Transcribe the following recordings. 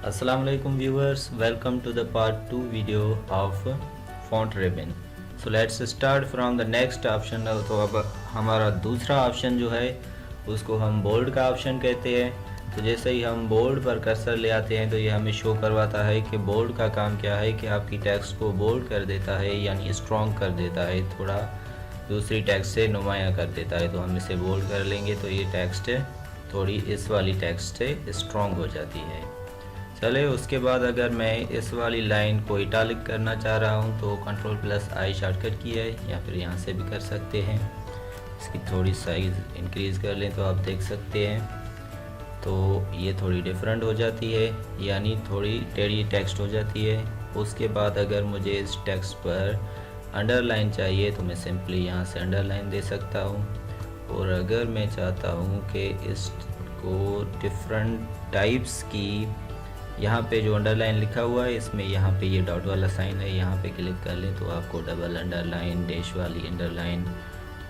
Assalamu alaikum viewers, welcome to the part 2 video of font ribbon. So let's start from the next option. तो अब हमारा दूसरा option जो है उसको हम बोल्ड का ऑप्शन कहते हैं। तो जैसे ही हम बोल्ड पर कर्सर ले आते हैं तो ये हमें शो करवाता है कि बोल्ड का काम क्या है, कि आपकी टेक्स्ट को बोल्ड कर देता है, यानी स्ट्रॉन्ग कर देता है, थोड़ा दूसरी टेक्स्ट से नुमाया कर देता है। तो हम इसे बोल्ड कर लेंगे तो ये टेक्स्ट थोड़ी इस वाली टेक्स्ट से स्ट्रॉन्ग हो जाती है। चले उसके बाद अगर मैं इस वाली लाइन को इटालिक करना चाह रहा हूँ तो Ctrl+I शॉर्टकट की है, या फिर यहाँ से भी कर सकते हैं। इसकी थोड़ी साइज़ इंक्रीज़ कर लें तो आप देख सकते हैं, तो ये थोड़ी डिफरेंट हो जाती है, यानी थोड़ी टेढ़ी टेक्स्ट हो जाती है। उसके बाद अगर मुझे इस टेक्स्ट पर अंडरलाइन चाहिए तो मैं सिंपली यहाँ से अंडरलाइन दे सकता हूँ। और अगर मैं चाहता हूँ कि इसको डिफरेंट टाइप्स की, यहाँ पे जो अंडरलाइन लिखा हुआ है इसमें यहाँ पे ये डॉट वाला साइन है, यहाँ पे क्लिक कर लें तो आपको डबल अंडरलाइन, डैश वाली अंडरलाइन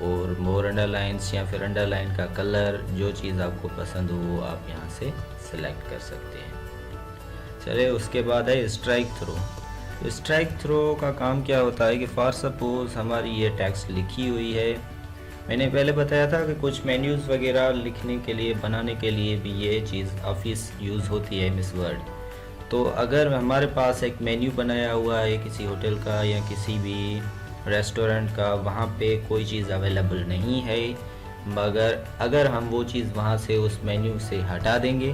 और मोर अंडरलाइंस या फिर अंडरलाइन का कलर, जो चीज़ आपको पसंद हो वो आप यहाँ से सिलेक्ट कर सकते हैं। चले उसके बाद है स्ट्राइक थ्रो। स्ट्राइक थ्रो का काम क्या होता है कि फॉर सपोज़ हमारी ये टेक्स्ट लिखी हुई है, मैंने पहले बताया था कि कुछ मेन्यूज़ वगैरह लिखने के लिए, बनाने के लिए भी ये चीज़ ऑफिस यूज़ होती है, मिस वर्ड। तो अगर हमारे पास एक मेन्यू बनाया हुआ है किसी होटल का या किसी भी रेस्टोरेंट का, वहाँ पे कोई चीज़ अवेलेबल नहीं है, मगर अगर हम वो चीज़ वहाँ से उस मेन्यू से हटा देंगे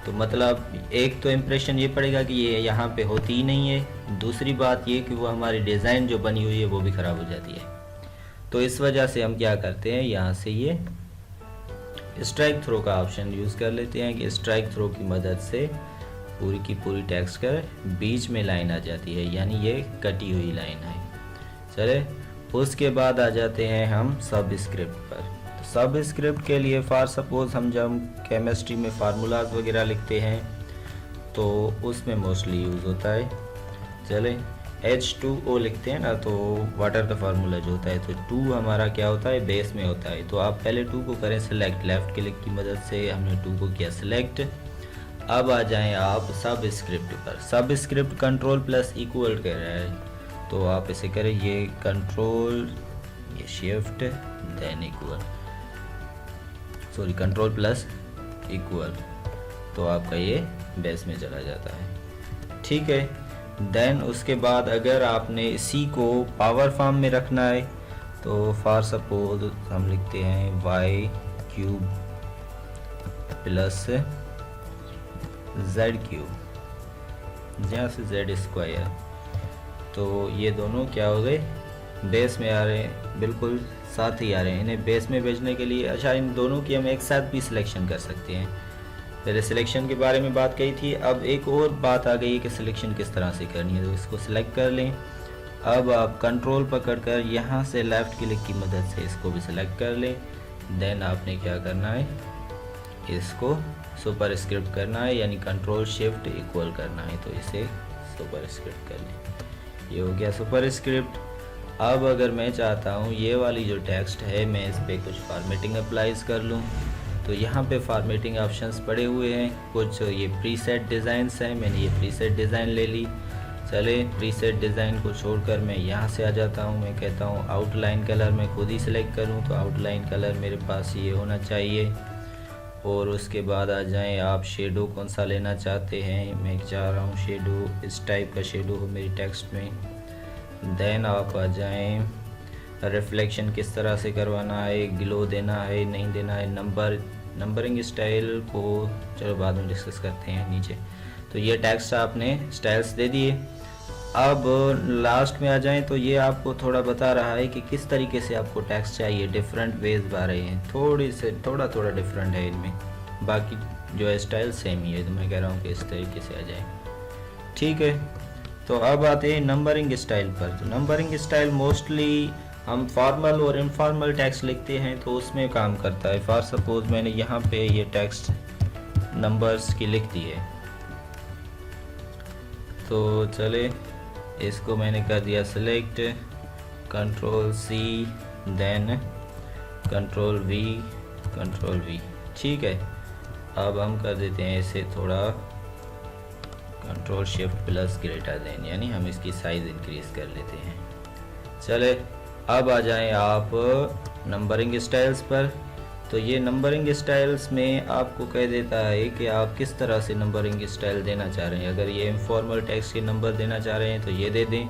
तो मतलब एक तो इम्प्रेशन ये पड़ेगा कि ये यहाँ पे होती ही नहीं है, दूसरी बात ये कि वो हमारी डिज़ाइन जो बनी हुई है वो भी ख़राब हो जाती है। तो इस वजह से हम क्या करते हैं, यहाँ से ये स्ट्राइक थ्रो का ऑप्शन यूज़ कर लेते हैं कि स्ट्राइक थ्रो की मदद से पूरी की पूरी टेक्स्ट का बीच में लाइन आ जाती है, यानी ये कटी हुई लाइन है। चले उसके बाद आ जाते हैं हम सब स्क्रिप्ट पर। तो सब स्क्रिप्ट के लिए फॉर सपोज़ हम जब केमिस्ट्री में फार्मूलाज वगैरह लिखते हैं तो उसमें मोस्टली यूज़ होता है। चले H2O लिखते हैं ना, तो वाटर का फार्मूला जो होता है, तो 2 हमारा क्या होता है, बेस में होता है। तो आप पहले 2 को करें सिलेक्ट, लेफ़्ट क्लिक की मदद से हमने 2 को किया सिलेक्ट। अब आ जाएं आप सब स्क्रिप्ट पर। सब स्क्रिप्ट Ctrl+= कर रहा है, तो आप इसे करें, ये कंट्रोल, ये shift than equal, sorry Ctrl+= तो आपका ये बेस में चला जाता है। ठीक है, देन उसके बाद अगर आपने इसी को पावर फॉर्म में रखना है तो फॉर सपोज हम लिखते हैं y³ + z³, जहाँ से z², तो ये दोनों क्या हो गए, बेस में आ रहे हैं, बिल्कुल साथ ही आ रहे हैं। इन्हें बेस में भेजने के लिए, अच्छा इन दोनों की हम एक साथ भी सिलेक्शन कर सकते हैं। पहले सिलेक्शन के बारे में बात कही थी, अब एक और बात आ गई है कि सिलेक्शन किस तरह से करनी है। तो इसको सिलेक्ट कर लें। अब आप कंट्रोल पकड़कर यहाँ से लेफ़्ट क्लिक की मदद से इसको भी सिलेक्ट कर लें। देन आपने क्या करना है, इसको सुपर स्क्रिप्ट करना है, यानी Ctrl+Shift= करना है, तो इसे सुपर स्क्रिप्ट कर लें। ये हो गया सुपर स्क्रिप्ट। अब अगर मैं चाहता हूँ ये वाली जो टेक्स्ट है मैं इस पर कुछ फॉर्मेटिंग अप्लाइज कर लूँ, तो यहाँ पे फॉर्मेटिंग ऑप्शंस पड़े हुए हैं, कुछ ये प्रीसेट डिज़ाइंस हैं, मैंने ये प्रीसेट डिज़ाइन ले ली। चले प्रीसेट डिज़ाइन को छोड़कर मैं यहाँ से आ जाता हूँ, मैं कहता हूँ आउटलाइन कलर मैं खुद ही सिलेक्ट करूँ, तो आउटलाइन कलर मेरे पास ये होना चाहिए। और उसके बाद आ जाएं आप शेडो कौन सा लेना चाहते हैं, मैं चाह रहा हूँ शेडो, इस टाइप का शेडो हो मेरी टेक्स्ट में। देन आप आ जाएं रिफ्लेक्शन किस तरह से करवाना है, ग्लो देना है नहीं देना है, नंबरिंग स्टाइल को चलो बाद में डिस्कस करते हैं नीचे। तो ये टेक्स्ट आपने स्टाइल्स दे दिए। अब लास्ट में आ जाएं तो ये आपको थोड़ा बता रहा है कि किस तरीके से आपको टेक्स्ट चाहिए, डिफरेंट वेज आ रहे हैं, थोड़ा डिफरेंट है इनमें, बाकी जो है स्टाइल सेम ही है। तो मैं कह रहा हूँ कि इस तरीके से आ जाए। ठीक है, तो अब आते हैं नंबरिंग स्टाइल पर। तो नंबरिंग स्टाइल मोस्टली हम फॉर्मल और इनफॉर्मल टेक्स्ट लिखते हैं तो उसमें काम करता है। फॉर सपोज मैंने यहाँ पे ये टेक्स्ट नंबर्स की लिख दी है, तो चले इसको मैंने कर दिया सिलेक्ट, Ctrl+C देन Ctrl+V। ठीक है, अब हम कर देते हैं इसे थोड़ा control shift plus greater than, यानी हम इसकी साइज़ इंक्रीज़ कर लेते हैं। चले अब आ जाएं आप नंबरिंग स्टाइल्स पर। तो ये नंबरिंग स्टाइल्स में आपको कह देता है कि आप किस तरह से नंबरिंग स्टाइल देना चाह रहे हैं। अगर ये इनफॉर्मल टेक्स्ट के नंबर देना चाह रहे हैं तो ये दे दें।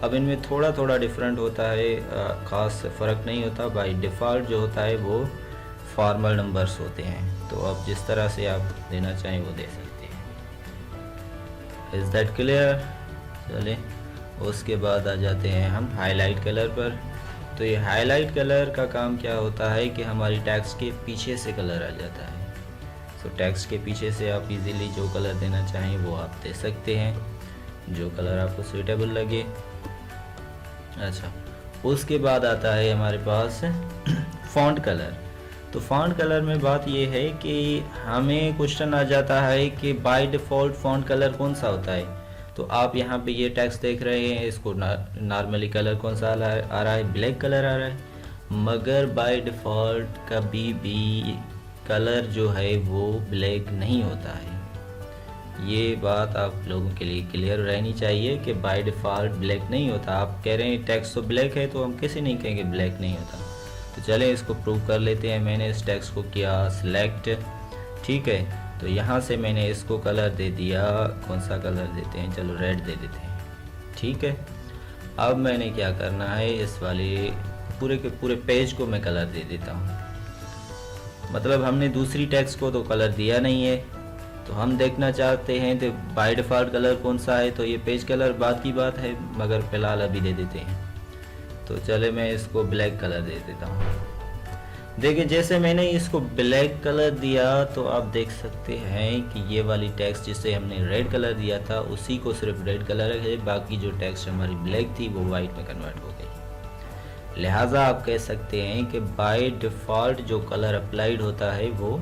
अब इनमें थोड़ा थोड़ा डिफरेंट होता है, ख़ास फ़र्क नहीं होता। बाय डिफ़ॉल्ट जो होता है वो फॉर्मल नंबर्स होते हैं, तो अब जिस तरह से आप देना चाहें वो दे सकते हैं। Is that clear? चलें उसके बाद आ जाते हैं हम हाईलाइट कलर पर। तो ये हाईलाइट कलर का काम क्या होता है कि हमारी टेक्स्ट के पीछे से कलर आ जाता है। तो टेक्स्ट के पीछे से आप इजीली जो कलर देना चाहें वो आप दे सकते हैं, जो कलर आपको सूटेबल लगे। अच्छा, उसके बाद आता है हमारे पास फ़ॉन्ट कलर। तो फ़ॉन्ट कलर में बात ये है कि हमें क्वेश्चन आ जाता है कि बाय डिफ़ॉल्ट फ़ॉन्ट कलर कौन सा होता है। तो आप यहाँ पे ये टेक्स्ट देख रहे हैं, इसको नॉर्मली कलर कौन सा आ रहा है, ब्लैक कलर आ रहा है। मगर बाय डिफ़ॉल्ट कभी भी कलर जो है वो ब्लैक नहीं होता है। ये बात आप लोगों के लिए क्लियर रहनी चाहिए कि बाय डिफ़ॉल्ट ब्लैक नहीं होता। आप कह रहे हैं टेक्स्ट तो ब्लैक है, तो हम कैसे नहीं कहेंगे ब्लैक नहीं होता। तो चलें इसको प्रूव कर लेते हैं। मैंने इस टेक्स्ट को किया सिलेक्ट, ठीक है। तो यहाँ से मैंने इसको कलर दे दिया, कौन सा कलर देते हैं, चलो रेड दे देते हैं, ठीक है। अब मैंने क्या करना है, इस वाले पूरे के पूरे पेज को मैं कलर दे देता हूँ। मतलब हमने दूसरी टेक्स्ट को तो कलर दिया नहीं है, तो हम देखना चाहते हैं तो बाय डिफ़ॉल्ट कलर कौन सा है। तो ये पेज कलर बात की बात है, मगर फ़िलहाल अभी दे देते हैं। तो चले मैं इसको ब्लैक कलर दे देता हूँ। देखिए जैसे मैंने इसको ब्लैक कलर दिया तो आप देख सकते हैं कि ये वाली टेक्स्ट जिसे हमने रेड कलर दिया था उसी को सिर्फ रेड कलर है, बाकी जो टेक्स्ट हमारी ब्लैक थी वो वाइट में कन्वर्ट हो गई। लिहाजा आप कह सकते हैं कि बाय डिफ़ॉल्ट जो कलर अप्लाइड होता है वो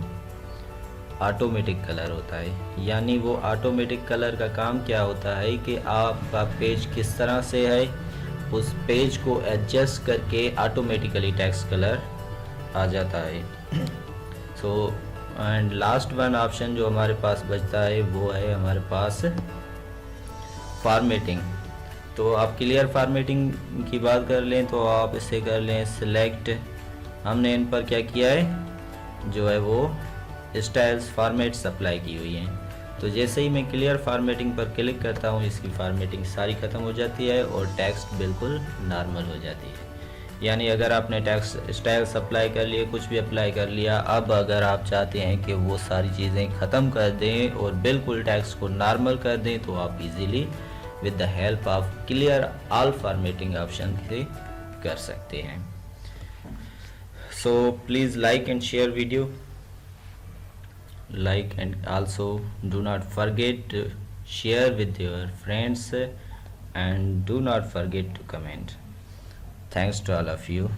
ऑटोमेटिक कलर होता है। यानी वो ऑटोमेटिक कलर का काम क्या होता है कि आपका पेज किस तरह से है, उस पेज को एडजस्ट करके ऑटोमेटिकली टेक्स्ट कलर आ जाता है। So and last one option जो हमारे पास बचता है वो है हमारे पास फॉर्मेटिंग। तो आप क्लियर फॉर्मेटिंग की बात कर लें तो आप इसे कर लें सिलेक्ट। हमने इन पर क्या किया है, जो है वो स्टाइल्स फॉर्मेट्स अप्लाई की हुई हैं। तो जैसे ही मैं क्लियर फॉर्मेटिंग पर क्लिक करता हूँ इसकी फॉर्मेटिंग सारी ख़त्म हो जाती है और टेक्स्ट बिल्कुल नॉर्मल हो जाती है। यानी अगर आपने टेक्स्ट स्टाइल्स अप्लाई कर लिए, कुछ भी अप्लाई कर लिया, अब अगर आप चाहते हैं कि वो सारी चीज़ें ख़त्म कर दें और बिल्कुल टेक्स्ट को नॉर्मल कर दें तो आप easily with the help of clear all formatting option से कर सकते हैं। So please like and share video, like and also do not forget to share with your friends and do not forget to comment. Thanks to all of you.